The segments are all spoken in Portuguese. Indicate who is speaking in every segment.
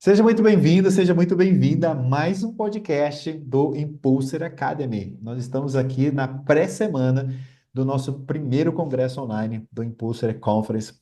Speaker 1: Seja muito bem-vindo, seja muito bem-vinda a mais um podcast do Impulser Academy. Nós estamos aqui na pré-semana do nosso primeiro congresso online do Impulser Conference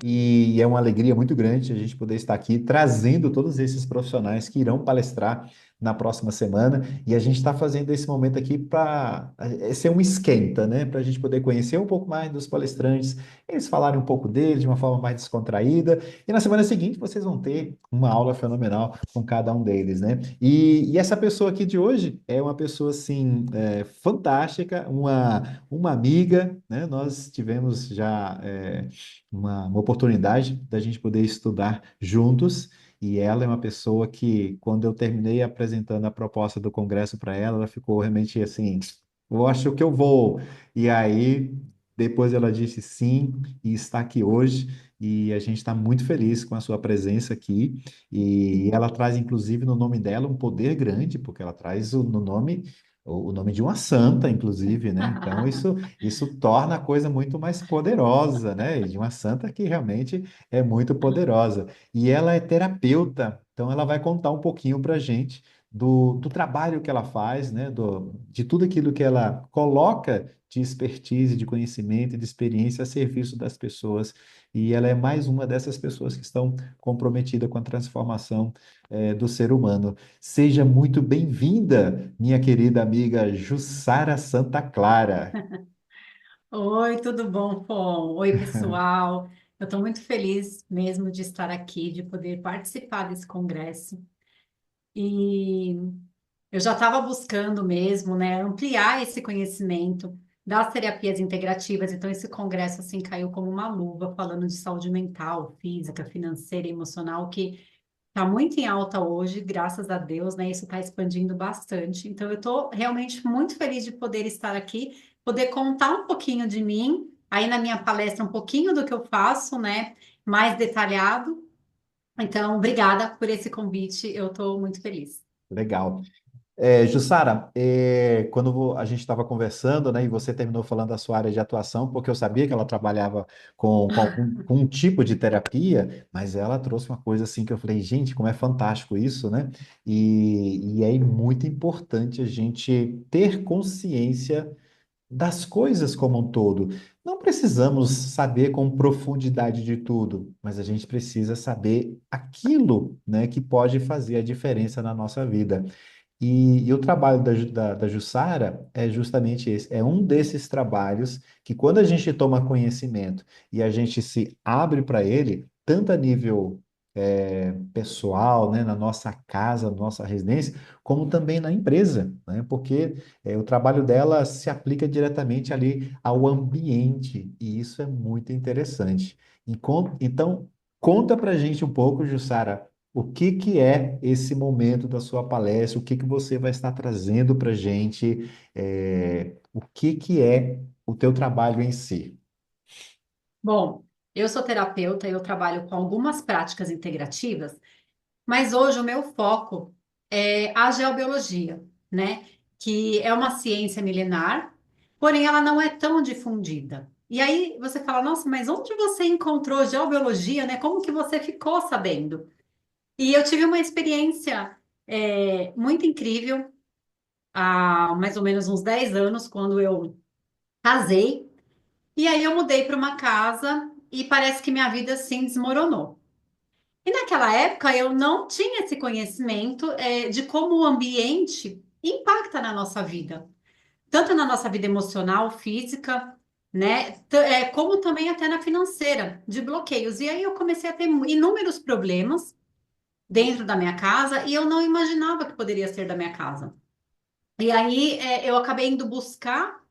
Speaker 1: e é uma alegria muito grande a gente poder estar aqui trazendo todos esses profissionais que irão palestrar na próxima semana e a gente está fazendo esse momento aqui para ser um esquenta, né? Para a gente poder conhecer um pouco mais dos palestrantes, eles falarem um pouco deles de uma forma mais descontraída e na semana seguinte vocês vão ter uma aula fenomenal com cada um deles, né? E essa pessoa aqui de hoje é uma pessoa, assim, fantástica, uma amiga, né? Nós tivemos já uma oportunidade da gente poder estudar juntos. E ela é uma pessoa que, quando eu terminei apresentando a proposta do congresso para ela, ela ficou realmente assim, eu acho que eu vou. E aí, depois ela disse sim e está aqui hoje. E a gente está muito feliz com a sua presença aqui. E ela traz, inclusive, no nome dela um poder grande, porque ela traz no nome o nome de uma santa, inclusive, né? Então, isso torna a coisa muito mais poderosa, né? E de uma santa que realmente é muito poderosa. E ela é terapeuta, então ela vai contar um pouquinho para a gente do trabalho que ela faz, né? De tudo aquilo que ela coloca de expertise, de conhecimento e de experiência a serviço das pessoas. E ela é mais uma dessas pessoas que estão comprometidas com a transformação, do ser humano. Seja muito bem-vinda, minha querida amiga Jussara Santa Clara.
Speaker 2: Oi, tudo bom, Fon? Oi, pessoal. Eu estou muito feliz mesmo de estar aqui, de poder participar desse congresso. E eu já estava buscando mesmo, né, ampliar esse conhecimento das terapias integrativas. Então, esse congresso assim caiu como uma luva, falando de saúde mental, física, financeira e emocional, que está muito em alta hoje, graças a Deus, né? Isso está expandindo bastante. Então, eu estou realmente muito feliz de poder estar aqui, poder contar um pouquinho de mim, aí na minha palestra, um pouquinho do que eu faço, né? Mais detalhado. Então, obrigada por esse convite, eu estou muito feliz.
Speaker 1: Legal. Jussara, quando a gente estava conversando, né, e você terminou falando da sua área de atuação, porque eu sabia que ela trabalhava com um tipo de terapia, mas ela trouxe uma coisa assim que eu falei, gente, como é fantástico isso, né? E é muito importante a gente ter consciência das coisas como um todo. Não precisamos saber com profundidade de tudo, mas a gente precisa saber aquilo, né, que pode fazer a diferença na nossa vida. E o trabalho da Jussara é justamente esse, é um desses trabalhos que quando a gente toma conhecimento e a gente se abre para ele, tanto a nível pessoal, né, na nossa casa, na nossa residência, como também na empresa, né, porque o trabalho dela se aplica diretamente ali ao ambiente, e isso é muito interessante. Então, conta para a gente um pouco, Jussara, o que que é esse momento da sua palestra? O que que você vai estar trazendo para a gente? O que que é o teu trabalho em si?
Speaker 2: Bom, eu sou terapeuta e eu trabalho com algumas práticas integrativas, mas hoje o meu foco é a geobiologia, né? Que é uma ciência milenar, porém ela não é tão difundida. E aí você fala, nossa, mas onde você encontrou geobiologia, né? Como que você ficou sabendo? E eu tive uma experiência muito incrível há mais ou menos uns 10 anos, quando eu casei. E aí eu mudei para uma casa e parece que minha vida assim desmoronou. E naquela época eu não tinha esse conhecimento de como o ambiente impacta na nossa vida, tanto na nossa vida emocional, física, né, como também até na financeira, de bloqueios. E aí eu comecei a ter inúmeros problemas dentro da minha casa e eu não imaginava que poderia ser da minha casa. E aí eu acabei indo buscar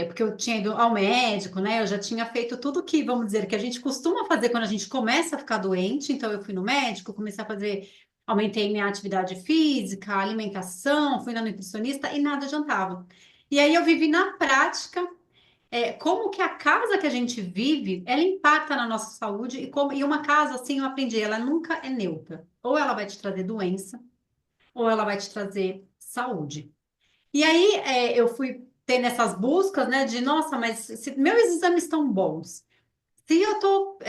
Speaker 2: porque eu tinha ido ao médico, né? Eu já tinha feito tudo que, vamos dizer, que a gente costuma fazer quando a gente começa a ficar doente. Então, eu fui no médico, comecei a fazer, aumentei minha atividade física, alimentação, fui na nutricionista e nada adiantava. E aí eu vivi na prática, como que a casa que a gente vive, ela impacta na nossa saúde e uma casa, assim, eu aprendi, ela nunca é neutra. Ou ela vai te trazer doença, ou ela vai te trazer saúde. E aí eu fui ter nessas buscas, né, de nossa, mas se meus exames estão bons, se eu tô,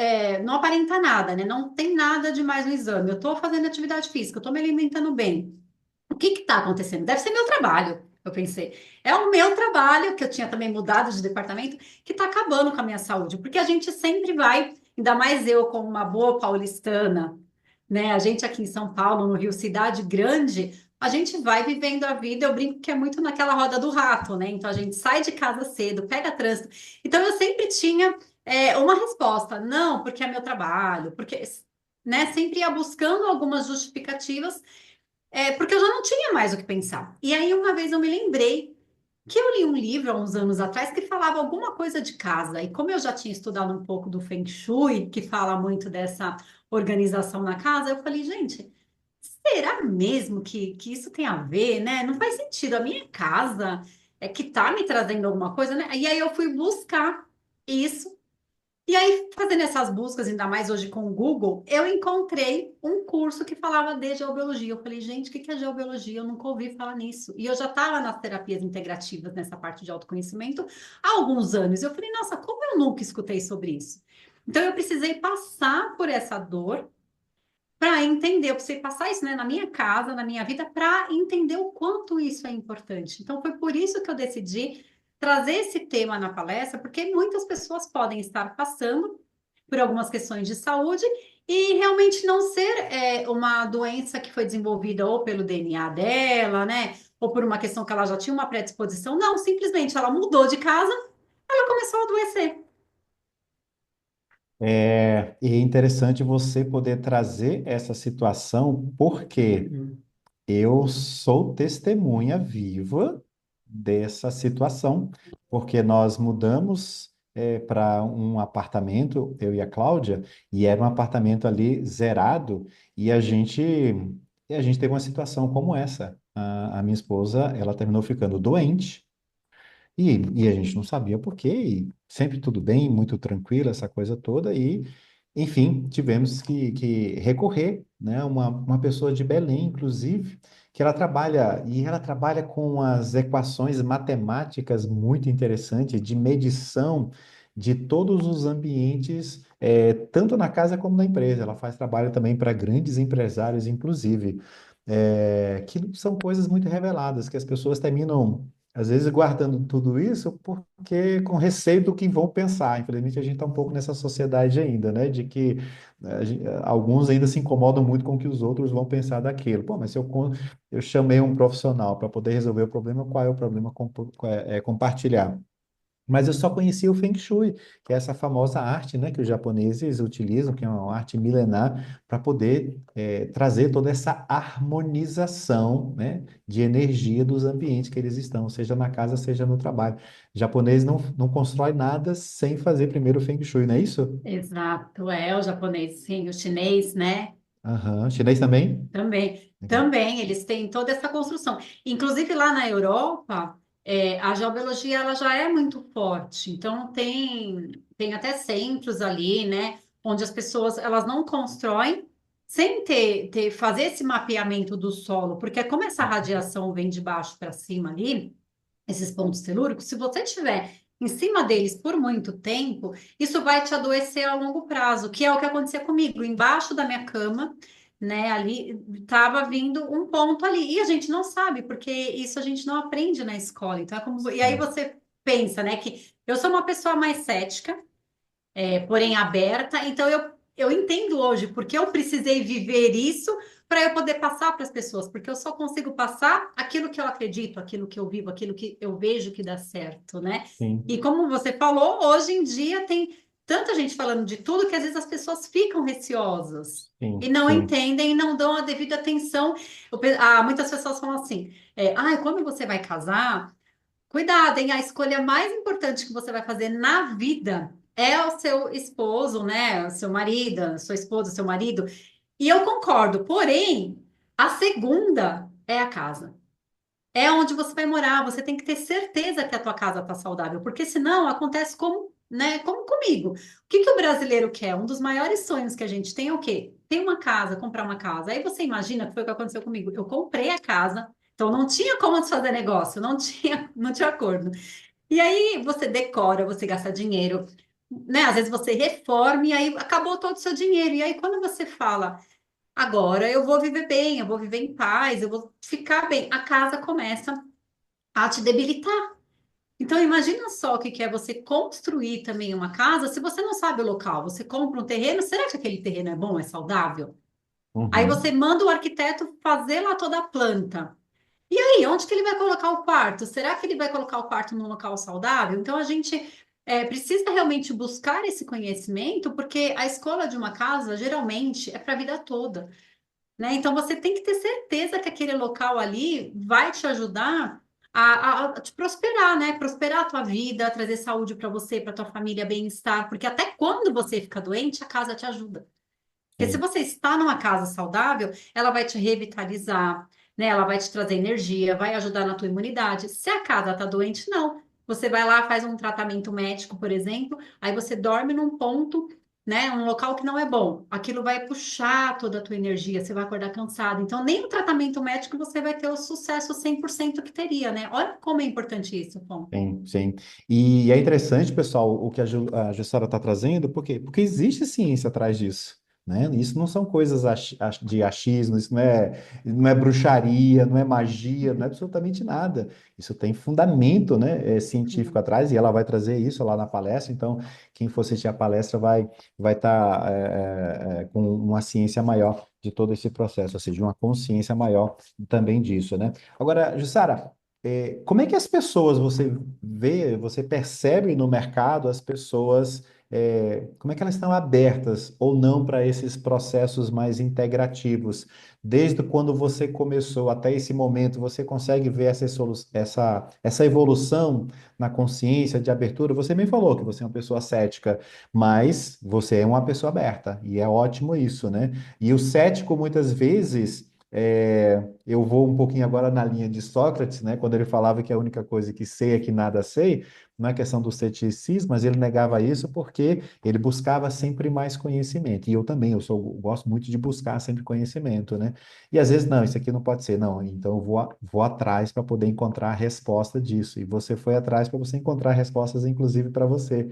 Speaker 2: não aparenta nada, né? Não tem nada demais no exame, eu tô fazendo atividade física, eu tô me alimentando bem. O que que tá acontecendo? Deve ser meu trabalho, eu pensei. É o meu trabalho, que eu tinha também mudado de departamento, que tá acabando com a minha saúde, porque a gente sempre vai, ainda mais eu como uma boa paulistana, né? A gente aqui em São Paulo, no Rio, cidade grande, a gente vai vivendo a vida, eu brinco que é muito naquela roda do rato, né? Então a gente sai de casa cedo, pega trânsito. Então eu sempre tinha uma resposta, não, porque é meu trabalho, porque, né? Sempre ia buscando algumas justificativas, porque eu já não tinha mais o que pensar. E aí uma vez eu me lembrei que eu li um livro há uns anos atrás que falava alguma coisa de casa. E como eu já tinha estudado um pouco do Feng Shui, que fala muito dessa organização na casa, eu falei, gente, será mesmo que isso tem a ver, né? Não faz sentido. A minha casa é que tá me trazendo alguma coisa, né? E aí eu fui buscar isso. E aí, fazendo essas buscas, ainda mais hoje com o Google, eu encontrei um curso que falava de geobiologia. Eu falei, gente, o que que é geobiologia? Eu nunca ouvi falar nisso. E eu já estava nas terapias integrativas, nessa parte de autoconhecimento, há alguns anos. Eu falei, nossa, como eu nunca escutei sobre isso? Então, eu precisei passar por essa dor para entender, eu precisei passar isso, né, na minha casa, na minha vida, para entender o quanto isso é importante. Então, foi por isso que eu decidi trazer esse tema na palestra, porque muitas pessoas podem estar passando por algumas questões de saúde e realmente não ser uma doença que foi desenvolvida ou pelo DNA dela, né, ou por uma questão que ela já tinha uma predisposição. Não, simplesmente ela mudou de casa, ela começou a adoecer.
Speaker 1: E é interessante você poder trazer essa situação, porque
Speaker 2: Uhum.
Speaker 1: eu sou testemunha viva dessa situação, porque nós mudamos para um apartamento, eu e a Cláudia, e era um apartamento ali zerado, e a gente teve uma situação como essa. A minha esposa, ela terminou ficando doente, e a gente não sabia por quê, e sempre tudo bem, muito tranquilo, essa coisa toda, e, enfim, tivemos que recorrer, né, uma pessoa de Belém, inclusive, que ela trabalha com as equações matemáticas muito interessantes, de medição de todos os ambientes, tanto na casa como na empresa. Ela faz trabalho também para grandes empresários, inclusive, que são coisas muito reveladas, que as pessoas terminam às vezes guardando tudo isso porque com receio do que vão pensar. Infelizmente, a gente está um pouco nessa sociedade ainda, né? De que alguns ainda se incomodam muito com o que os outros vão pensar daquilo. Pô, mas se eu chamei um profissional para poder resolver o problema, qual é o problema compartilhar? Mas eu só conhecia o Feng Shui, que é essa famosa arte, né, que os japoneses utilizam, que é uma arte milenar, para poder trazer toda essa harmonização, né, de energia dos ambientes que eles estão, seja na casa, seja no trabalho. O japonês não constrói nada sem fazer primeiro o Feng Shui, não é isso?
Speaker 2: Exato, é o japonês, sim, o chinês, né?
Speaker 1: Aham. Chinês também?
Speaker 2: Também,
Speaker 1: Legal.
Speaker 2: também eles têm toda essa construção. Inclusive lá na Europa, a geobiologia ela já é muito forte. Então tem até centros ali, né, onde as pessoas elas não constroem sem fazer esse mapeamento do solo, porque como essa radiação vem de baixo para cima ali, esses pontos telúricos, se você tiver em cima deles por muito tempo, isso vai te adoecer a longo prazo, que é o que acontecia comigo, embaixo da minha cama, né, ali estava vindo um ponto ali, e a gente não sabe, porque isso a gente não aprende na escola, então e aí
Speaker 1: Sim.
Speaker 2: você pensa, né, que eu sou uma pessoa mais cética, porém aberta. Então eu entendo hoje porque eu precisei viver isso para eu poder passar para as pessoas, porque eu só consigo passar aquilo que eu acredito, aquilo que eu vivo, aquilo que eu vejo que dá certo, né? E
Speaker 1: Sim,
Speaker 2: como você falou, hoje em dia tem tanta gente falando de tudo que às vezes as pessoas ficam receosas. E
Speaker 1: sim,
Speaker 2: não
Speaker 1: sim.
Speaker 2: entendem e não dão a devida atenção. Muitas pessoas falam assim: quando você vai casar, cuidado, hein? A escolha mais importante que você vai fazer na vida é o seu esposo, né? O seu marido, a sua esposa, o seu marido. E eu concordo, porém, a segunda é a casa. É onde você vai morar. Você tem que ter certeza que a tua casa está saudável, porque senão acontece como, né, como comigo. O que que o brasileiro quer? Um dos maiores sonhos que a gente tem é o quê? Ter uma casa, comprar uma casa. Aí você imagina que foi o que aconteceu comigo. Eu comprei a casa, então não tinha como desfazer negócio, não tinha acordo. E aí você decora, você gasta dinheiro. né? Às vezes você reforma e aí acabou todo o seu dinheiro. E aí, quando você fala, agora eu vou viver bem, eu vou viver em paz, eu vou ficar bem, a casa começa a te debilitar. Então, imagina só o que que é você construir também uma casa se você não sabe o local. Você compra um terreno, será que aquele terreno é bom, é saudável? Aí você
Speaker 1: Uhum.
Speaker 2: manda o arquiteto fazer lá toda a planta. E aí, onde que ele vai colocar o quarto? Será que ele vai colocar o quarto num local saudável? Então, a gente precisa realmente buscar esse conhecimento, porque a escolha de uma casa, geralmente, é para a vida toda, né? Então, você tem que ter certeza que aquele local ali vai te ajudar a te prosperar, né? Prosperar a tua vida, trazer saúde para você, para tua família, bem-estar, porque até quando você fica doente, a casa te ajuda. Porque se
Speaker 1: Sim.
Speaker 2: você está numa casa saudável, ela vai te revitalizar, né? Ela vai te trazer energia, vai ajudar na tua imunidade. Se a casa está doente, não. Você vai lá, faz um tratamento médico, por exemplo, aí você dorme num ponto, né? Um local que não é bom. Aquilo vai puxar toda a tua energia, você vai acordar cansado. Então, nem o tratamento médico você vai ter o sucesso 100% que teria, né? Olha como é importante isso, Pom.
Speaker 1: Sim, sim. E é interessante, pessoal, o que a Jussara está trazendo, por quê? Porque existe ciência atrás disso, né? Isso não são coisas de achismo, isso não é bruxaria, não é magia, não é absolutamente nada. Isso tem fundamento, né, científico
Speaker 2: Sim.
Speaker 1: atrás, e ela vai trazer isso lá na palestra, então quem for assistir a palestra vai estar com uma ciência maior de todo esse processo, ou seja, uma consciência maior também disso, né? Agora, Jussara, como é que as pessoas você vê, você percebe no mercado as pessoas, como é que elas estão abertas ou não para esses processos mais integrativos? Desde quando você começou até esse momento, você consegue ver essa evolução na consciência de abertura? Você me falou que você é uma pessoa cética, mas você é uma pessoa aberta, e é ótimo isso, né? E o cético, muitas vezes. Eu vou um pouquinho agora na linha de Sócrates, né? Quando ele falava que a única coisa que sei é que nada sei, não é questão do ceticismo, mas ele negava isso porque ele buscava sempre mais conhecimento. E eu também, gosto muito de buscar sempre conhecimento, né? E às vezes, não, isso aqui não pode ser, não. Então eu vou atrás para poder encontrar a resposta disso. E você foi atrás para você encontrar respostas, inclusive para você.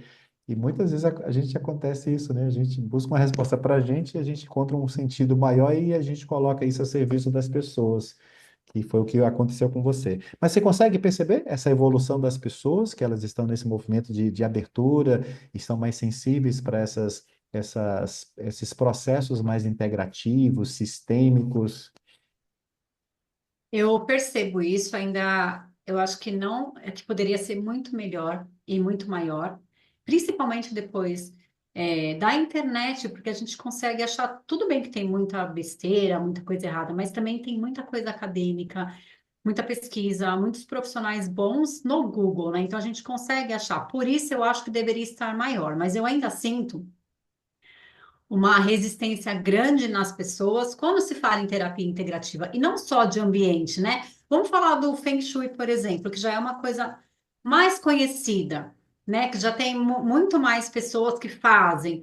Speaker 1: E muitas vezes a gente acontece isso, né? A gente busca uma resposta para a gente e a gente encontra um sentido maior e a gente coloca isso a serviço das pessoas, que foi o que aconteceu com você. Mas você consegue perceber essa evolução das pessoas, que elas estão nesse movimento de abertura, estão mais sensíveis para esses processos mais integrativos, sistêmicos?
Speaker 2: Eu percebo isso ainda, eu acho que não, é que poderia ser muito melhor e muito maior, principalmente depois da internet, porque a gente consegue achar, tudo bem que tem muita besteira, muita coisa errada, mas também tem muita coisa acadêmica, muita pesquisa, muitos profissionais bons no Google, né? Então a gente consegue achar. Por isso eu acho que deveria estar maior, mas eu ainda sinto uma resistência grande nas pessoas quando se fala em terapia integrativa, e não só de ambiente, né? Vamos falar do Feng Shui, por exemplo, que já é uma coisa mais conhecida, né? Que já tem muito mais pessoas que fazem.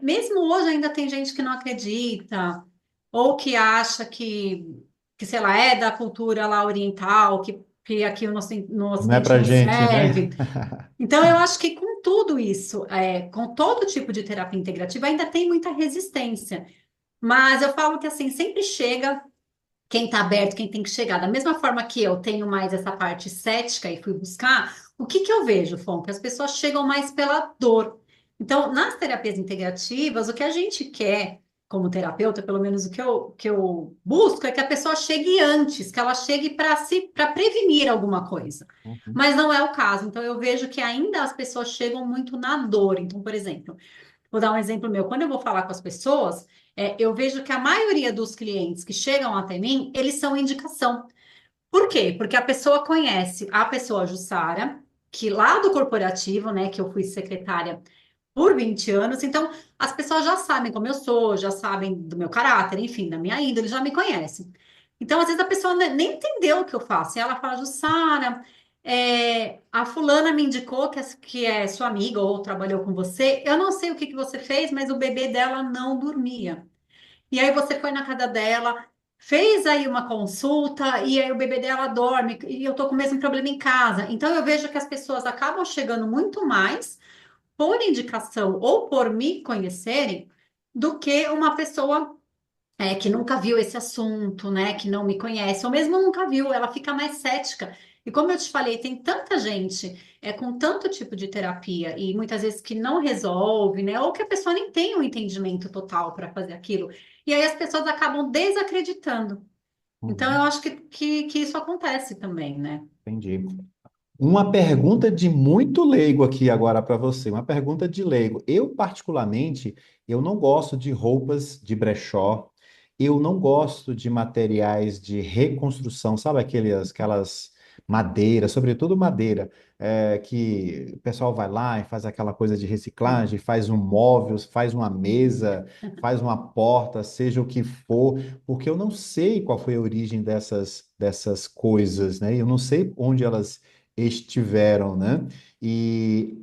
Speaker 2: Mesmo hoje ainda tem gente que não acredita, ou que acha que sei lá, é da cultura lá oriental, que aqui no
Speaker 1: Não é
Speaker 2: Ocidente
Speaker 1: para
Speaker 2: não
Speaker 1: gente, né?
Speaker 2: serve. Então, eu acho que com tudo isso, com todo tipo de terapia integrativa, ainda tem muita resistência. Mas eu falo que assim, sempre chega quem está aberto, quem tem que chegar. Da mesma forma que eu tenho mais essa parte cética e fui buscar, o que que eu vejo, Fon? Que as pessoas chegam mais pela dor. Então, nas terapias integrativas, o que a gente quer, como terapeuta, pelo menos o que eu busco, é que a pessoa chegue antes, que ela chegue para prevenir alguma coisa.
Speaker 1: Uhum.
Speaker 2: Mas não é o caso. Então, eu vejo que ainda as pessoas chegam muito na dor. Então, por exemplo, vou dar um exemplo meu. Quando eu vou falar com as pessoas, eu vejo que a maioria dos clientes que chegam até mim, eles são indicação. Por quê? Porque a pessoa conhece a pessoa Jussara, que lá do corporativo, né, que eu fui secretária por 20 anos, então as pessoas já sabem como eu sou, já sabem do meu caráter, enfim, da minha índole, já me conhecem. Então, às vezes a pessoa nem entendeu o que eu faço. E ela fala, Jussara, a fulana me indicou que é sua amiga ou trabalhou com você. Eu não sei o que que você fez, mas o bebê dela não dormia. E aí você foi na casa dela, fez aí uma consulta, e aí o bebê dela dorme, e eu tô com o mesmo problema em casa. Então eu vejo que as pessoas acabam chegando muito mais por indicação ou por me conhecerem do que uma pessoa que nunca viu esse assunto, né? Que não me conhece, ou mesmo nunca viu, ela fica mais cética. E como eu te falei, tem tanta gente com tanto tipo de terapia e muitas vezes que não resolve, né? Ou que a pessoa nem tem um entendimento total para fazer aquilo. E aí as pessoas acabam desacreditando. Então eu
Speaker 1: Uhum,
Speaker 2: acho que isso acontece também, né?
Speaker 1: entendi. Uma pergunta de muito leigo aqui agora para você, uma pergunta de leigo. Eu, particularmente, eu não gosto de roupas de brechó, eu não gosto de materiais de reconstrução, sabe aquelas madeiras, sobretudo madeira, que o pessoal vai lá e faz aquela coisa de reciclagem, faz um móvel, faz uma mesa, faz uma porta, seja o que for, porque eu não sei qual foi a origem dessas coisas, né? Eu não sei onde elas estiveram, né? E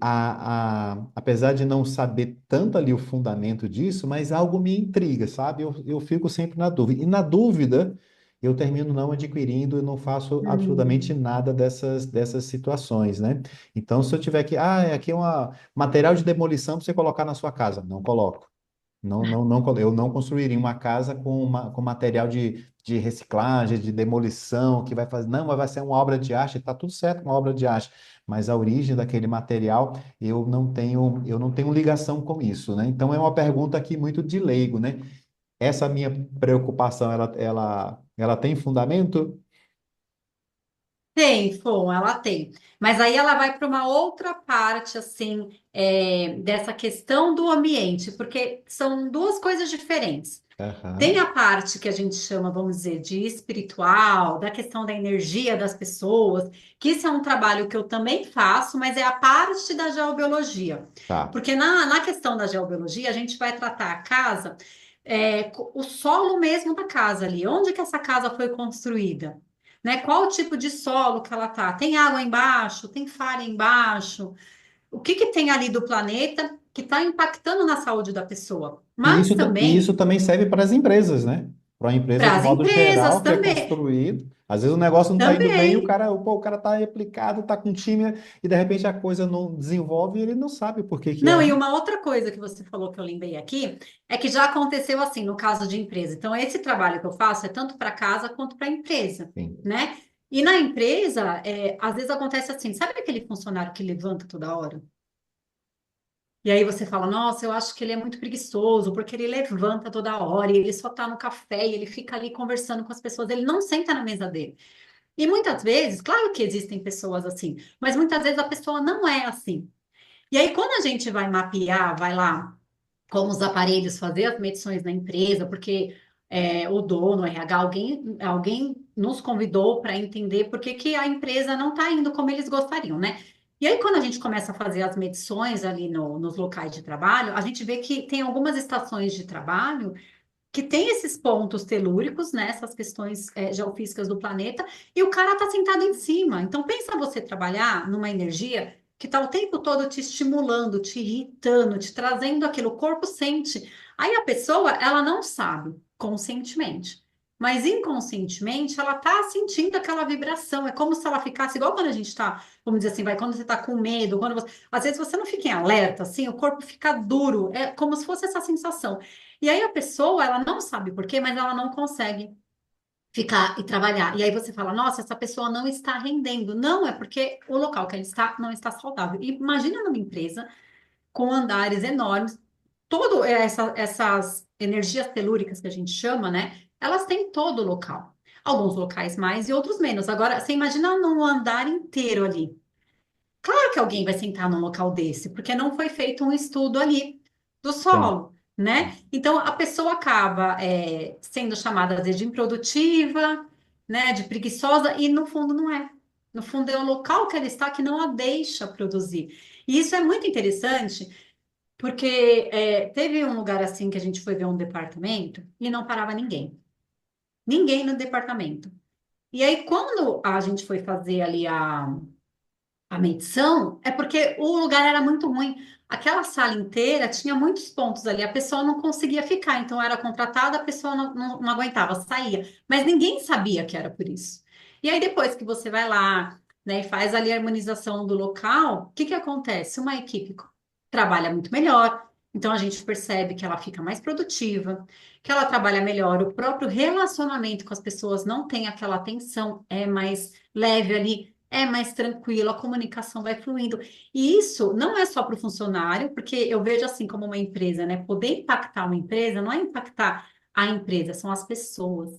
Speaker 1: apesar de não saber tanto ali o fundamento disso, mas algo me intriga, sabe? Eu fico sempre na dúvida. E na dúvida, eu termino não adquirindo e não faço absolutamente
Speaker 2: Hum.
Speaker 1: nada dessas situações, né? Então, se eu tiver que, aqui é um material de demolição para você colocar na sua casa, não coloco. Não, não, não, eu não construiria uma casa com material de reciclagem, de demolição, que vai fazer. Não, mas vai ser uma obra de arte, está tudo certo, uma obra de arte. Mas a origem daquele material, eu não tenho ligação com isso, né? Então é uma pergunta aqui muito de leigo, né? Essa minha preocupação, ela tem fundamento?
Speaker 2: Tem, Fon, ela tem. Mas aí ela vai para uma outra parte, assim, dessa questão do ambiente, porque são duas coisas diferentes. Tem
Speaker 1: Aham,
Speaker 2: a parte que a gente chama, vamos dizer, de espiritual, da questão da energia das pessoas, que isso é um trabalho que eu também faço, mas é a parte da geobiologia.
Speaker 1: tá.
Speaker 2: Porque na questão da geobiologia, a gente vai tratar a casa, o solo mesmo da casa ali, onde que essa casa foi construída, né? Qual o tipo de solo que ela tá? Tem água embaixo? Tem falha embaixo? O que que tem ali do planeta que está impactando na saúde da pessoa?
Speaker 1: E
Speaker 2: Mas
Speaker 1: isso, e isso
Speaker 2: também
Speaker 1: também serve para as empresas, né? Para uma empresa
Speaker 2: para
Speaker 1: de
Speaker 2: as
Speaker 1: modo
Speaker 2: empresas
Speaker 1: geral que é
Speaker 2: também.
Speaker 1: construído. Às vezes o negócio não está indo bem e o
Speaker 2: Também.
Speaker 1: cara, o cara está aplicado, está com time e de repente a coisa não desenvolve e ele não sabe por que que
Speaker 2: Não,
Speaker 1: é,
Speaker 2: e
Speaker 1: né?
Speaker 2: uma outra coisa que você falou que eu lembrei aqui é que já aconteceu assim no caso de empresa. Então, esse trabalho que eu faço é tanto para casa quanto para empresa,
Speaker 1: Sim.
Speaker 2: né? E na empresa, às vezes acontece assim, sabe aquele funcionário que levanta toda hora? E aí você fala, nossa, eu acho que ele é muito preguiçoso, porque ele levanta toda hora, e ele só tá no café, e ele fica ali conversando com as pessoas, ele não senta na mesa dele. E muitas vezes, claro que existem pessoas assim, mas muitas vezes a pessoa não é assim. E aí, quando a gente vai mapear, vai lá com os aparelhos fazer as medições na empresa, porque o dono, o RH, alguém nos convidou para entender por que que a empresa não está indo como eles gostariam, né? E aí, quando a gente começa a fazer as medições ali nos locais de trabalho, a gente vê que tem algumas estações de trabalho que tem esses pontos telúricos, né, essas questões geofísicas do planeta, e o cara está sentado em cima. Então, pensa você trabalhar numa energia que está o tempo todo te estimulando, te irritando, te trazendo aquilo, o corpo sente. Aí a pessoa, ela não sabe conscientemente, mas inconscientemente ela está sentindo aquela vibração. É como se ela ficasse igual quando a gente está, vamos dizer assim, vai quando você está com medo, às vezes você não fica em alerta, assim, o corpo fica duro, é como se fosse essa sensação. E aí a pessoa, ela não sabe por quê, mas ela não consegue ficar e trabalhar. E aí você fala, nossa, essa pessoa não está rendendo. Não, é porque o local que ela está não está saudável. E imagina numa empresa com andares enormes, essas energias telúricas que a gente chama, né? Elas têm todo o local. Alguns locais mais e outros menos. Agora, você imagina num andar inteiro ali. Claro que alguém vai sentar num local desse, porque não foi feito um estudo ali do
Speaker 1: Sim.
Speaker 2: solo, né? Então a pessoa acaba sendo chamada às vezes de improdutiva, né? De preguiçosa, e no fundo não é. No fundo é o local que ela está que não a deixa produzir. E isso é muito interessante, porque teve um lugar assim que a gente foi ver um departamento e não parava ninguém. Ninguém no departamento. E aí, quando a gente foi fazer ali a medição, é porque o lugar era muito ruim. Aquela sala inteira tinha muitos pontos ali, a pessoa não conseguia ficar, então era contratada, a pessoa não aguentava, saía. Mas ninguém sabia que era por isso. E aí, depois que você vai lá, né, e faz ali a harmonização do local, o que que acontece? Uma equipe trabalha muito melhor. Então a gente percebe que ela fica mais produtiva, que ela trabalha melhor, o próprio relacionamento com as pessoas não tem aquela tensão, é mais leve ali, é mais tranquilo, a comunicação vai fluindo. E isso não é só para o funcionário, porque eu vejo assim como uma empresa, né? Poder impactar uma empresa não é impactar a empresa, são as pessoas,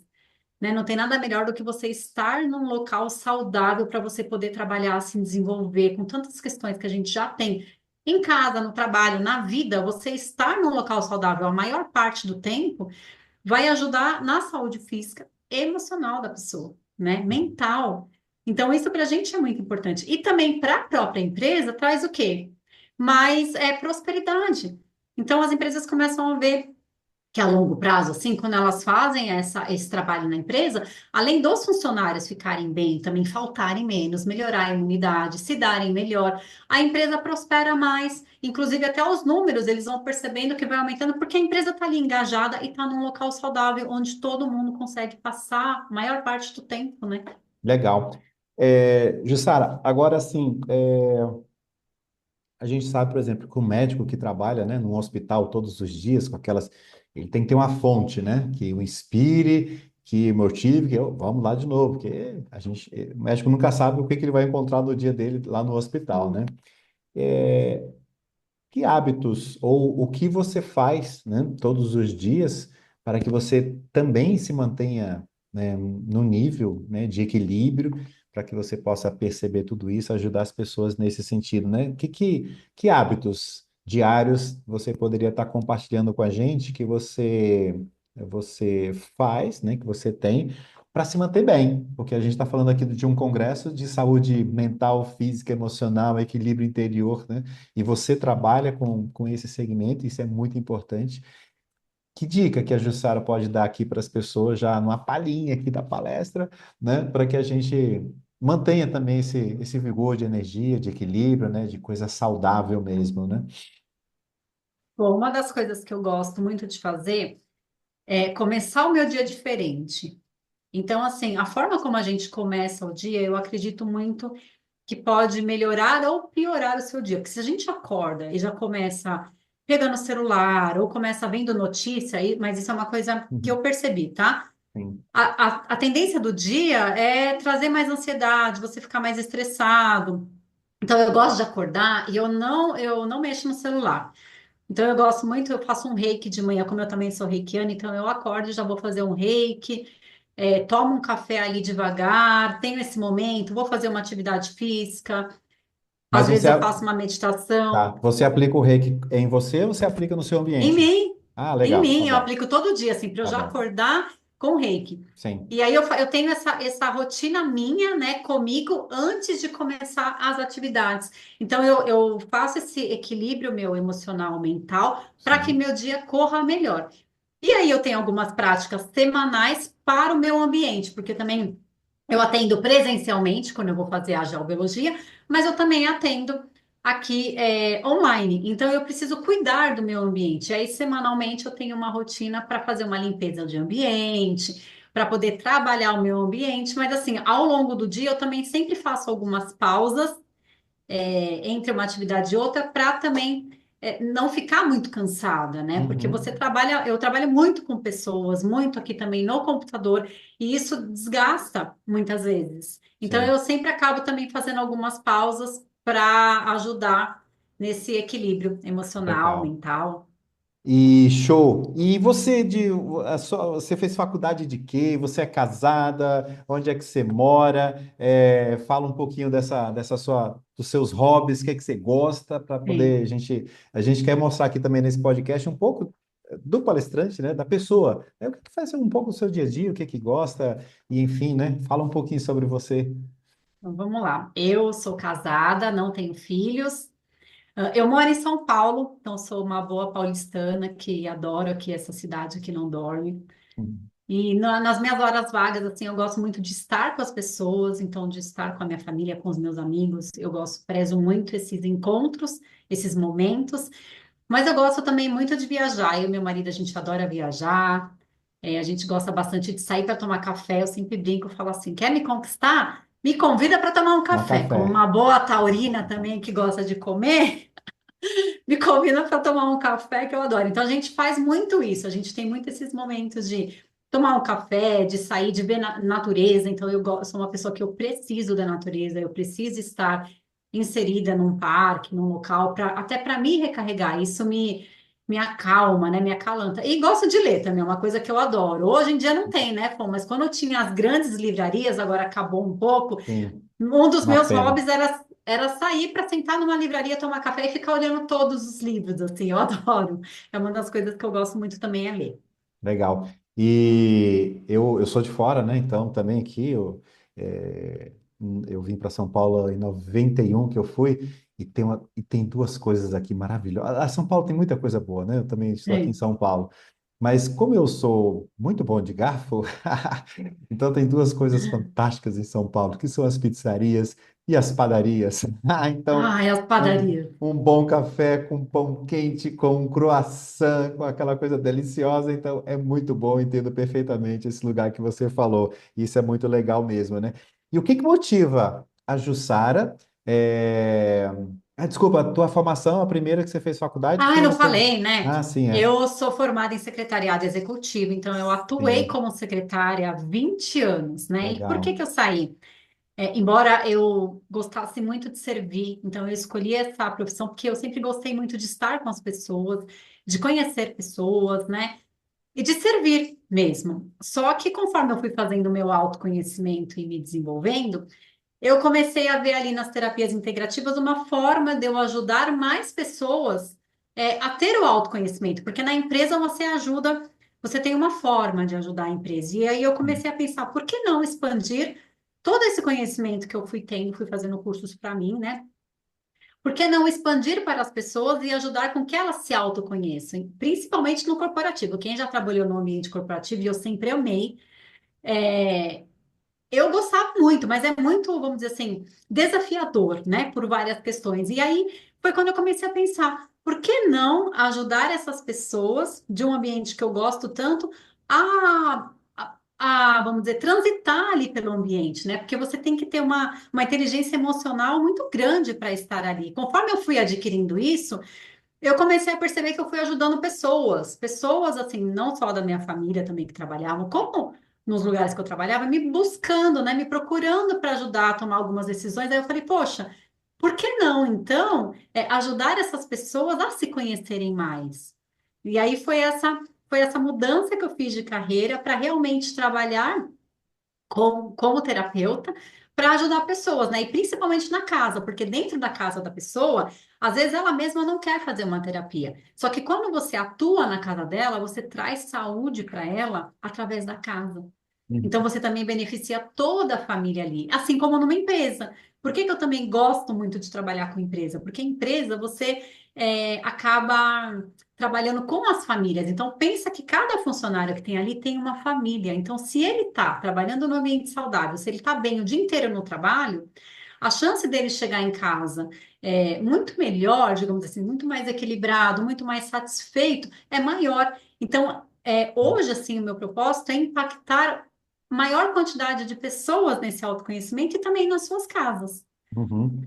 Speaker 2: né? Não tem nada melhor do que você estar num local saudável para você poder trabalhar, se desenvolver, com tantas questões que a gente já tem em casa, no trabalho, na vida, você estar num local saudável a maior parte do tempo vai ajudar na saúde física e emocional da pessoa, né? Mental. Então, isso para a gente é muito importante. E também para a própria empresa traz o quê? Mais prosperidade. Então, as empresas começam a ver que a longo prazo, assim, quando elas fazem esse trabalho na empresa, além dos funcionários ficarem bem, também faltarem menos, melhorar a imunidade, se darem melhor, a empresa prospera mais, inclusive até os números eles vão percebendo que vai aumentando, porque a empresa está ali engajada e está num local saudável, onde todo mundo consegue passar a maior parte do tempo, né?
Speaker 1: Legal. Jussara, agora sim, a gente sabe, por exemplo, que o médico que trabalha, né, num hospital todos os dias, com aquelas. Ele tem que ter uma fonte, né, que o inspire, que motive, vamos lá de novo, porque o médico nunca sabe o que que ele vai encontrar no dia dele lá no hospital, né? É, que hábitos ou o que você faz, né, todos os dias para que você também se mantenha, né, no nível, né, de equilíbrio, para que você possa perceber tudo isso, ajudar as pessoas nesse sentido, né? Que hábitos diários você poderia estar compartilhando com a gente que você faz, né, que você tem para se manter bem, porque a gente está falando aqui de um congresso de saúde mental, física, emocional, equilíbrio interior, né? E você trabalha com esse segmento, isso é muito importante. Que dica que a Jussara pode dar aqui para as pessoas, já numa palhinha aqui da palestra, né? Para que a gente mantenha também esse vigor de energia, de equilíbrio, né? De coisa saudável mesmo, né?
Speaker 2: Bom, uma das coisas que eu gosto muito de fazer é começar o meu dia diferente. Então, assim, a forma como a gente começa o dia, eu acredito muito que pode melhorar ou piorar o seu dia. Porque se a gente acorda e já começa pegando o celular ou começa vendo notícia, mas isso é uma coisa que
Speaker 1: Uhum.
Speaker 2: eu percebi, tá?
Speaker 1: Sim.
Speaker 2: A tendência do dia é trazer mais ansiedade, você ficar mais estressado. Então, eu gosto de acordar e eu não mexo no celular. Então, eu gosto muito, eu faço um reiki de manhã, como eu também sou reikiana, então eu acordo e já vou fazer um reiki, tomo um café ali devagar, tenho esse momento, vou fazer uma atividade física,
Speaker 1: Mas
Speaker 2: às vezes
Speaker 1: você,
Speaker 2: eu faço uma meditação.
Speaker 1: tá, você aplica o reiki em você ou você aplica no seu
Speaker 2: Em
Speaker 1: ambiente?
Speaker 2: mim,
Speaker 1: Ah,
Speaker 2: em
Speaker 1: legal, tá
Speaker 2: mim, eu
Speaker 1: bom,
Speaker 2: aplico todo dia, assim, para eu
Speaker 1: tá
Speaker 2: já
Speaker 1: bom.
Speaker 2: acordar com reiki.
Speaker 1: Sim,
Speaker 2: E aí eu tenho essa rotina minha, né, comigo antes de começar as atividades. Então eu faço esse equilíbrio meu emocional, mental, para que
Speaker 1: sim.
Speaker 2: meu dia corra melhor. E aí eu tenho algumas práticas semanais para o meu ambiente, porque também eu atendo presencialmente quando eu vou fazer a geobiologia, mas eu também atendo aqui online. Então eu preciso cuidar do meu ambiente. Aí semanalmente eu tenho uma rotina para fazer uma limpeza de ambiente, para poder trabalhar o meu ambiente. Mas assim, ao longo do dia eu também sempre faço algumas pausas entre uma atividade e outra para também não ficar muito cansada, né? Porque você
Speaker 1: Uhum.
Speaker 2: trabalha, eu trabalho muito com pessoas, muito aqui também no computador, e isso desgasta muitas vezes. Então
Speaker 1: Sim,
Speaker 2: eu sempre acabo também fazendo algumas pausas para ajudar nesse equilíbrio emocional,
Speaker 1: legal.
Speaker 2: mental.
Speaker 1: E show. E você você fez faculdade de quê? Você é casada? Onde é que você mora? Fala um pouquinho dos seus hobbies, o que é que você gosta, para poder
Speaker 2: Sim.
Speaker 1: a gente quer mostrar aqui também nesse podcast um pouco do palestrante, né? Da pessoa. O que que faz um pouco do seu dia a dia, o que é que gosta, e enfim, né? Fala um pouquinho sobre você.
Speaker 2: Então vamos lá. Eu sou casada, não tenho filhos. Eu moro em São Paulo, então sou uma boa paulistana que adoro aqui essa cidade que não dorme.
Speaker 1: Uhum.
Speaker 2: E nas minhas horas vagas, assim, eu gosto muito de estar com as pessoas, então de estar com a minha família, com os meus amigos. Eu gosto, prezo muito esses encontros, esses momentos. Mas eu gosto também muito de viajar. Eu e meu marido, a gente adora viajar. A gente gosta bastante de sair para tomar café. Eu sempre brinco, eu falo assim: quer me conquistar? Me convida para tomar um
Speaker 1: Tomar
Speaker 2: café. Como
Speaker 1: café.
Speaker 2: uma boa taurina também que gosta de comer. me combina para tomar um café que eu adoro. Então a gente faz muito isso, a gente tem muito esses momentos de tomar um café, de sair, de ver natureza. Então sou uma pessoa que eu preciso da natureza, eu preciso estar inserida num parque, num local, até para me recarregar. Isso me acalma, né? Me acalanta. E gosto de ler também, é uma coisa que eu adoro. Hoje em dia não tem, né, Pô? Mas quando eu tinha as grandes livrarias, agora acabou um pouco.
Speaker 1: Sim,
Speaker 2: Um dos
Speaker 1: uma
Speaker 2: meus
Speaker 1: pena.
Speaker 2: hobbies era sair para sentar numa livraria, tomar café e ficar olhando todos os livros, assim, eu adoro. É uma das coisas que eu gosto muito também é ler.
Speaker 1: Legal. E eu sou de fora, né? Então também aqui é, eu vim para São Paulo em 91 que eu fui e tem duas coisas aqui maravilhosas. São Paulo tem muita coisa boa, né? Eu também estou aqui em
Speaker 2: É.
Speaker 1: São Paulo. Mas como eu sou muito bom de garfo, então tem duas coisas fantásticas em São Paulo, que são as pizzarias e as padarias. Então,
Speaker 2: Ai, as
Speaker 1: um,
Speaker 2: padarias.
Speaker 1: um bom café com pão quente, com um croissant, com aquela coisa deliciosa. Então, é muito bom, entendo perfeitamente esse lugar que você falou. Isso é muito legal mesmo, né? E o que que motiva a Jussara? é, desculpa, a tua formação, a primeira que você fez faculdade
Speaker 2: Ah, eu
Speaker 1: foi
Speaker 2: não
Speaker 1: você.
Speaker 2: falei, né?
Speaker 1: Ah, sim, é.
Speaker 2: Eu sou formada em secretariado executivo, então eu atuei
Speaker 1: Sim,
Speaker 2: como secretária há 20 anos, né? E por que
Speaker 1: legal.
Speaker 2: que eu saí? Embora eu gostasse muito de servir, então eu escolhi essa profissão porque eu sempre gostei muito de estar com as pessoas, de conhecer pessoas, né? E de servir mesmo. Só que conforme eu fui fazendo o meu autoconhecimento e me desenvolvendo, eu comecei a ver ali nas terapias integrativas uma forma de eu ajudar mais pessoas a ter o autoconhecimento, porque na empresa você ajuda, você tem uma forma de ajudar a empresa. E aí eu comecei a pensar, por que não expandir todo esse conhecimento que eu fui tendo, fui fazendo cursos para mim, né? Por que não expandir para as pessoas e ajudar com que elas se autoconheçam, principalmente no corporativo? Quem já trabalhou no ambiente corporativo, e eu sempre amei, eu gostava muito, mas é muito, vamos dizer assim, desafiador, né, por várias questões. E aí foi quando eu comecei a pensar, por que não ajudar essas pessoas de um ambiente que eu gosto tanto vamos dizer, transitar ali pelo ambiente, né? Porque você tem que ter uma inteligência emocional muito grande para estar ali. Conforme eu fui adquirindo isso, eu comecei a perceber que eu fui ajudando pessoas assim, não só da minha família também que trabalhavam, como nos lugares que eu trabalhava, me buscando, né, me procurando para ajudar a tomar algumas decisões. Aí eu falei, poxa, por que não, então, ajudar essas pessoas a se conhecerem mais? E aí foi essa mudança que eu fiz de carreira para realmente trabalhar como terapeuta para ajudar pessoas, né? E principalmente na casa, porque dentro da casa da pessoa, às vezes ela mesma não quer fazer uma terapia. Só que quando você atua na casa dela, você traz saúde para ela através da casa. Então você também beneficia toda a família ali, assim como numa empresa. Por que que eu também gosto muito de trabalhar com empresa? Porque empresa você acaba trabalhando com as famílias. Então, pensa que cada funcionário que tem ali tem uma família. Então, se ele está trabalhando no ambiente saudável, se ele está bem o dia inteiro no trabalho, a chance dele chegar em casa muito melhor, digamos assim, muito mais equilibrado, muito mais satisfeito, é maior. Então, hoje, assim, o meu propósito é impactar maior quantidade de pessoas nesse autoconhecimento e também nas suas casas.
Speaker 1: Uhum.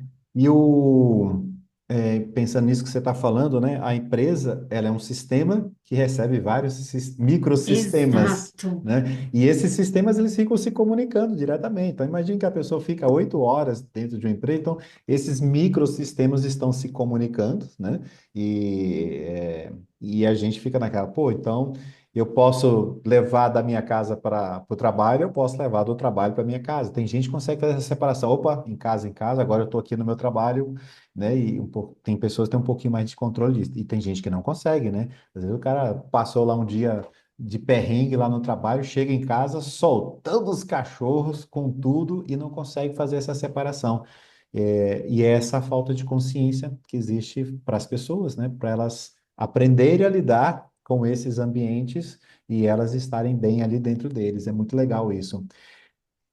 Speaker 1: Pensando nisso que você está falando, né? A empresa, ela é um sistema que recebe vários microsistemas,
Speaker 2: Exato.
Speaker 1: né? E esses sistemas, eles ficam se comunicando diretamente. Então, imagine que a pessoa fica 8 horas dentro de uma empresa, então, esses microsistemas estão se comunicando, né? E a gente fica naquela, pô, então... Eu posso levar da minha casa para o trabalho, eu posso levar do trabalho para minha casa. Tem gente que consegue fazer essa separação. Opa, em casa, agora eu estou aqui no meu trabalho, né? E tem pessoas que têm um pouquinho mais de controle disso. E tem gente que não consegue, né? Às vezes o cara passou lá um dia de perrengue lá no trabalho, chega em casa soltando os cachorros com tudo e não consegue fazer essa separação. E é essa falta de consciência que existe para as pessoas, né? Para elas aprenderem a lidar com esses ambientes e elas estarem bem ali dentro deles. É muito legal isso. O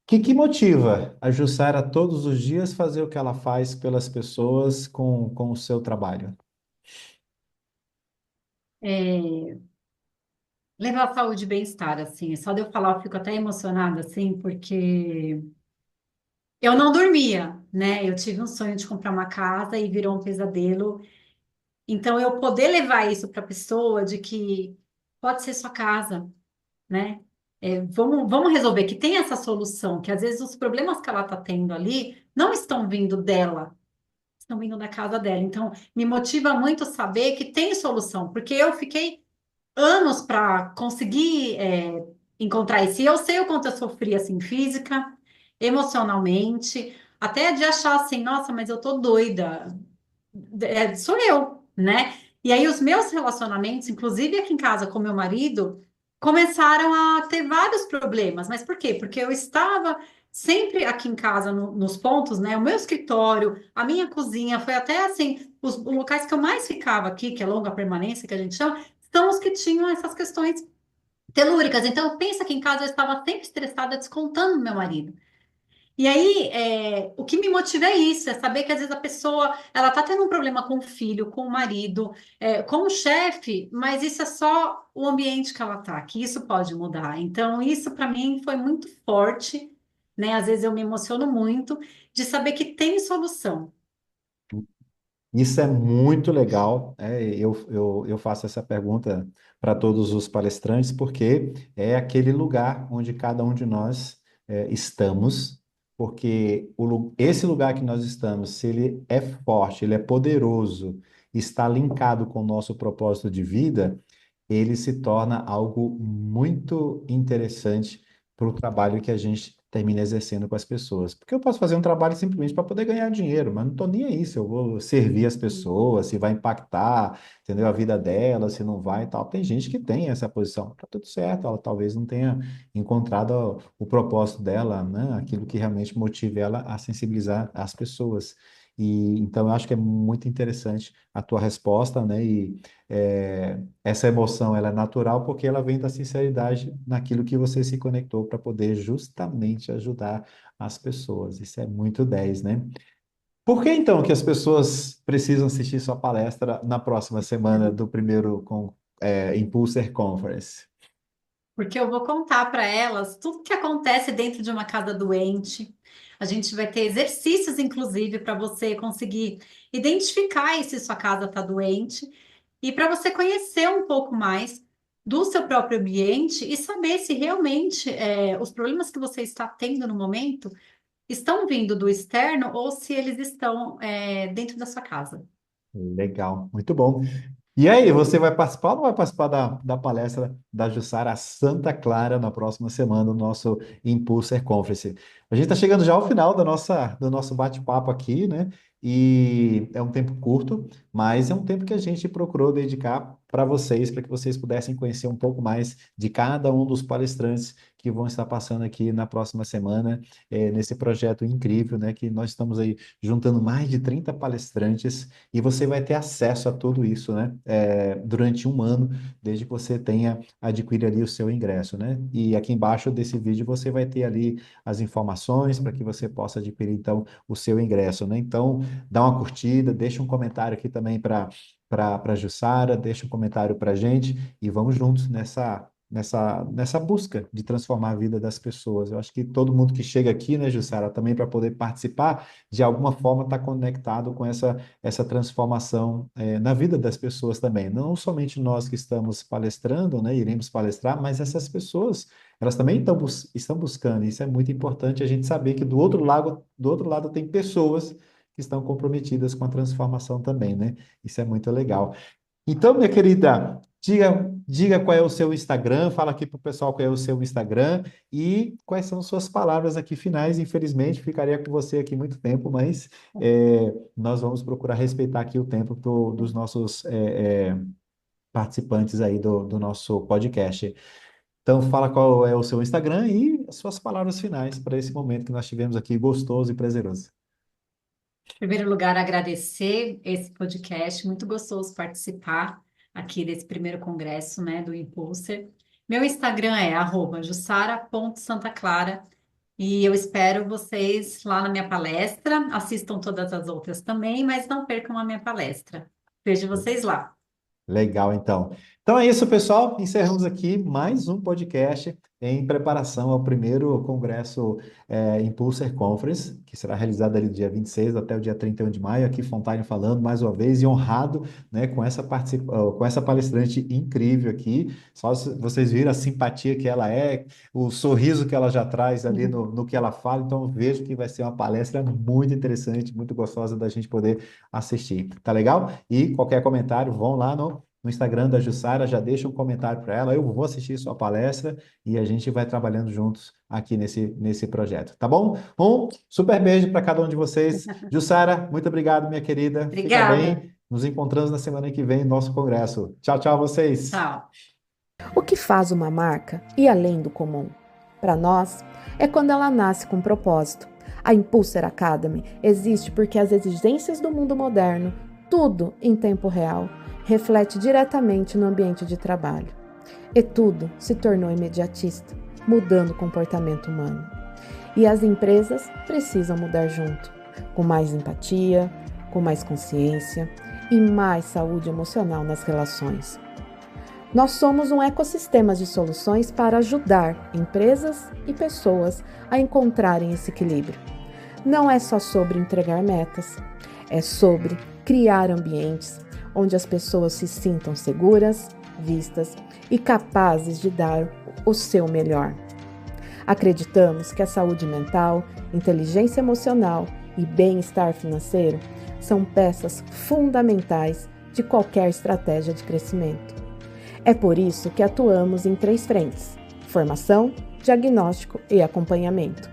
Speaker 1: que motiva a Jussara todos os dias fazer o que ela faz pelas pessoas com o seu trabalho?
Speaker 2: É, levar saúde e bem-estar, assim. Só de eu falar, eu fico até emocionada, assim, porque eu não dormia, né? Eu tive um sonho de comprar uma casa e virou um pesadelo. Então, eu poder levar isso para a pessoa de que pode ser sua casa, né? Vamos resolver que tem essa solução, que às vezes os problemas que ela está tendo ali não estão vindo dela, estão vindo da casa dela. Então, me motiva muito saber que tem solução, porque eu fiquei anos para conseguir encontrar isso. E eu sei o quanto eu sofri, assim, física, emocionalmente, até de achar assim, nossa, mas eu tô doida. Sou eu, né? E aí os meus relacionamentos, inclusive aqui em casa com meu marido, começaram a ter vários problemas. Mas por quê? Porque eu estava sempre aqui em casa nos pontos, né? O meu escritório, a minha cozinha, foi até assim, os locais que eu mais ficava aqui, que é longa permanência, que a gente chama, são os que tinham essas questões telúricas. Então, pensa que em casa eu estava sempre estressada, descontando no meu marido. E aí, o que me motiva é isso, é saber que às vezes a pessoa, ela tá tendo um problema com o filho, com o marido, com o chefe, mas isso é só o ambiente que ela tá, que isso pode mudar. Então, isso para mim foi muito forte, né? Às vezes eu me emociono muito de saber que tem solução.
Speaker 1: Isso é muito legal. Eu faço essa pergunta para todos os palestrantes, porque é aquele lugar onde cada um de nós estamos, porque esse lugar que nós estamos, se ele é forte, ele é poderoso, está linkado com o nosso propósito de vida, ele se torna algo muito interessante para o trabalho que a gente termina exercendo com as pessoas. Porque eu posso fazer um trabalho simplesmente para poder ganhar dinheiro, mas não estou nem aí se eu vou servir as pessoas, se vai impactar, entendeu, a vida delas, se não vai e tal. Tem gente que tem essa posição, tá tudo certo, ela talvez não tenha encontrado o propósito dela, né? Aquilo que realmente motive ela a sensibilizar as pessoas. E então eu acho que é muito interessante a tua resposta, né? E essa emoção ela é natural porque ela vem da sinceridade naquilo que você se conectou para poder justamente ajudar as pessoas. Isso é muito 10, né? Por que então que as pessoas precisam assistir sua palestra na próxima semana do primeiro Impulser Conference?
Speaker 2: Porque eu vou contar para elas tudo que acontece dentro de uma casa doente. A gente vai ter exercícios, inclusive, para você conseguir identificar se sua casa está doente e para você conhecer um pouco mais do seu próprio ambiente e saber se realmente os problemas que você está tendo no momento estão vindo do externo ou se eles estão dentro da sua casa.
Speaker 1: Legal, muito bom. E aí, você vai participar ou não vai participar da palestra da Jussara Santa Clara na próxima semana, no nosso Impulser Conference? A gente está chegando já ao final do nosso bate-papo aqui, né? E é um tempo curto, mas é um tempo que a gente procurou dedicar para vocês, para que vocês pudessem conhecer um pouco mais de cada um dos palestrantes que vão estar passando aqui na próxima semana, nesse projeto incrível, né? Que nós estamos aí juntando mais de 30 palestrantes e você vai ter acesso a tudo isso, né? Durante um ano, desde que você tenha adquirido ali o seu ingresso, né? E aqui embaixo desse vídeo você vai ter ali as informações para que você possa adquirir, então, o seu ingresso, né? Então, dá uma curtida, deixa um comentário aqui também para Jussara, deixa um comentário para a gente e vamos juntos nessa busca de transformar a vida das pessoas. Eu acho que todo mundo que chega aqui, né, Jussara, também para poder participar, de alguma forma está conectado com essa transformação na vida das pessoas também. Não somente nós que estamos palestrando, né, iremos palestrar, mas essas pessoas, elas também estão buscando. Isso é muito importante a gente saber que do outro lado tem pessoas que estão comprometidas com a transformação também, né? Isso é muito legal. Então, minha querida, diga qual é o seu Instagram, fala aqui para o pessoal qual é o seu Instagram e quais são suas palavras aqui finais. Infelizmente, ficaria com você aqui muito tempo, mas nós vamos procurar respeitar aqui o tempo dos nossos participantes aí do nosso podcast. Então, fala qual é o seu Instagram e as suas palavras finais para esse momento que nós tivemos aqui, gostoso e prazeroso.
Speaker 2: Em primeiro lugar, agradecer esse podcast, muito gostoso participar aqui desse primeiro congresso, né, do Impulser. Meu Instagram é @jussara.santaclara e eu espero vocês lá na minha palestra. Assistam todas as outras também, mas não percam a minha palestra. Vejo vocês lá.
Speaker 1: Legal, então. Então é isso, pessoal. Encerramos aqui mais um podcast em preparação ao primeiro congresso Impulser Conference, que será realizado ali do dia 26 até o dia 31 de maio. Aqui, Fontane falando mais uma vez e honrado, né, com essa palestrante incrível aqui. Só vocês viram a simpatia que ela é, o sorriso que ela já traz ali no que ela fala. Então, vejo que vai ser uma palestra muito interessante, muito gostosa da gente poder assistir. Tá legal? E qualquer comentário, vão lá no Instagram da Jussara, já deixa um comentário para ela. Eu vou assistir sua palestra e a gente vai trabalhando juntos aqui nesse projeto, tá bom? Um super beijo para cada um de vocês. Jussara, muito obrigado, minha querida. Fica
Speaker 2: Obrigada.
Speaker 1: bem. Nos encontramos na semana que vem no nosso congresso. Tchau, tchau, vocês.
Speaker 2: Tchau.
Speaker 3: O que faz uma marca ir além do comum? Para nós, é quando ela nasce com propósito. A Impulser Academy existe porque as exigências do mundo moderno, tudo em tempo real, reflete diretamente no ambiente de trabalho. E tudo se tornou imediatista, mudando o comportamento humano. E as empresas precisam mudar junto, com mais empatia, com mais consciência e mais saúde emocional nas relações. Nós somos um ecossistema de soluções para ajudar empresas e pessoas a encontrarem esse equilíbrio. Não é só sobre entregar metas, é sobre criar ambientes onde as pessoas se sintam seguras, vistas e capazes de dar o seu melhor. Acreditamos que a saúde mental, inteligência emocional e bem-estar financeiro são peças fundamentais de qualquer estratégia de crescimento. É por isso que atuamos em 3 frentes: formação, diagnóstico e acompanhamento.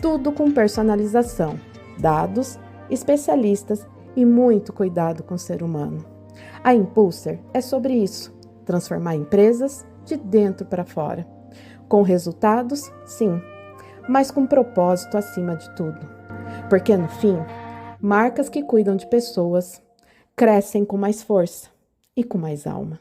Speaker 3: Tudo com personalização, dados, especialistas e muito cuidado com o ser humano. A Impulser é sobre isso: transformar empresas de dentro para fora. Com resultados, sim, mas com propósito acima de tudo. Porque no fim, marcas que cuidam de pessoas crescem com mais força e com mais alma.